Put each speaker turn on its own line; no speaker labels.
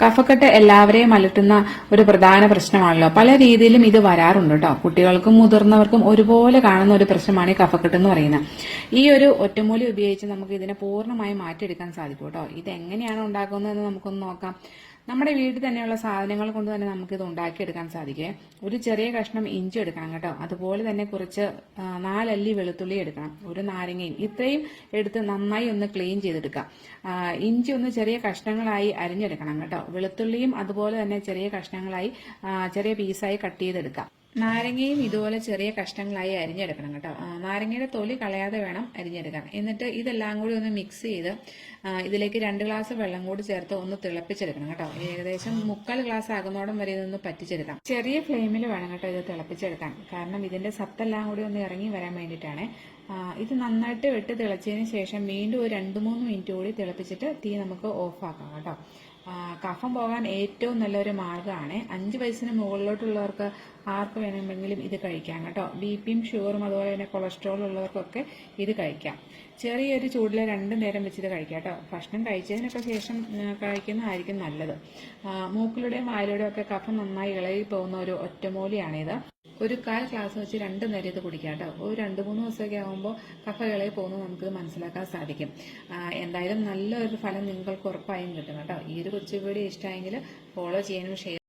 കഫക്കെട്ട് എല്ലാവരെയും അലട്ടുന്ന ഒരു പ്രധാന പ്രശ്നമാണല്ലോ. പല രീതിയിലും ഇത് വരാറുണ്ട് കേട്ടോ. കുട്ടികൾക്കും മുതിർന്നവർക്കും ഒരുപോലെ കാണുന്ന ഒരു പ്രശ്നമാണ് ഈ കഫക്കെട്ട് എന്ന് പറയുന്നത്. ഈ ഒരു ഒറ്റമൂലി ഉപയോഗിച്ച് നമുക്ക് ഇതിനെ പൂർണ്ണമായും മാറ്റിയെടുക്കാൻ സാധിക്കും കേട്ടോ. ഇത് എങ്ങനെയാണ് ഉണ്ടാക്കുന്നതെന്ന് നമുക്കൊന്ന് നോക്കാം. നമ്മുടെ വീട്ടിൽ തന്നെയുള്ള സാധനങ്ങൾ കൊണ്ട് തന്നെ നമുക്കിത് ഉണ്ടാക്കിയെടുക്കാൻ സാധിക്കും. ഒരു ചെറിയ കഷ്ണം ഇഞ്ചി എടുക്കണം കേട്ടോ. അതുപോലെ തന്നെ കുറച്ച് 4 അല്ലി വെളുത്തുള്ളി എടുക്കണം. ഒരു നാരങ്ങയും ഇത്രയും എടുത്ത് നന്നായി ഒന്ന് ക്ലീൻ ചെയ്തെടുക്കാം. ഇഞ്ചി ഒന്ന് ചെറിയ കഷ്ണങ്ങളായി അരിഞ്ഞെടുക്കണം കേട്ടോ. വെളുത്തുള്ളിയും അതുപോലെ തന്നെ ചെറിയ കഷ്ണങ്ങളായി ചെറിയ പീസായി കട്ട് ചെയ്തെടുക്കാം. നാരങ്ങയും ഇതുപോലെ ചെറിയ കഷ്ണങ്ങളായി അരിഞ്ഞെടുക്കണം കേട്ടോ. നാരങ്ങയുടെ തൊലി കളയാതെ വേണം അരിഞ്ഞെടുക്കാൻ. എന്നിട്ട് ഇതെല്ലാം കൂടി ഒന്ന് മിക്സ് ചെയ്ത് ഇതിലേക്ക് 2 ഗ്ലാസ് വെള്ളം കൂടി ചേർത്ത് ഒന്ന് തിളപ്പിച്ചെടുക്കണം കേട്ടോ. ഏകദേശം 3/4 ഗ്ലാസ് ആകുന്നോടം വരെ ഇതൊന്ന് പറ്റിച്ചെടുക്കാം. ചെറിയ ഫ്ലെയിമിൽ വേണം കേട്ടോ ഇത് തിളപ്പിച്ചെടുക്കാൻ. കാരണം ഇതിന്റെ സത്തെല്ലാം കൂടി ഒന്ന് ഇറങ്ങി വരാൻ വേണ്ടിയിട്ടാണ്. ഇത് നന്നായിട്ട് വെട്ടി തിളച്ചതിന് ശേഷം വീണ്ടും ഒരു 2-3 മിനിറ്റ് കൂടി തിളപ്പിച്ചിട്ട് തീ നമുക്ക് ഓഫ് ആക്കാം കേട്ടോ. കഫം പോകാൻ ഏറ്റവും നല്ലൊരു മാർഗ്ഗമാണ്. 5 വയസ്സിന് മുകളിലോട്ടുള്ളവർക്ക് ആർക്ക് വേണമെങ്കിലും ഇത് കഴിക്കാം കേട്ടോ. ബിപിയും ഷുഗറും അതുപോലെ തന്നെ കൊളസ്ട്രോൾ ഉള്ളവർക്കൊക്കെ ഇത് കഴിക്കാം. ചെറിയൊരു ചൂടിൽ 2 നേരം വെച്ചിട്ട് കഴിക്കാം കേട്ടോ. ഭക്ഷണം കഴിച്ചതിനൊക്കെ ശേഷം കഴിക്കുന്നതായിരിക്കും നല്ലത്. മൂക്കിലൂടെയും വായിലൂടെയും ഒക്കെ കഫം നന്നായി ഇളകി പോകുന്ന ഒരു ഒറ്റമൂലിയാണിത്. ഒരു 1/4 ഗ്ലാസ് വെച്ച് 2 നേരം ഇത് കുടിക്കാം കേട്ടോ. ഒരു 2-3 ദിവസമൊക്കെ ആകുമ്പോൾ കഫ ഇളകി പോകുന്നത് നമുക്ക് മനസ്സിലാക്കാൻ സാധിക്കും. എന്തായാലും നല്ലൊരു ഫലം നിങ്ങൾക്ക് ഉറപ്പായും കിട്ടും കേട്ടോ. ഈ ഒരു കൊച്ചു വീഡിയോ ഇഷ്ടമായെങ്കിൽ ഫോളോ ചെയ്യാനും ഷെയർ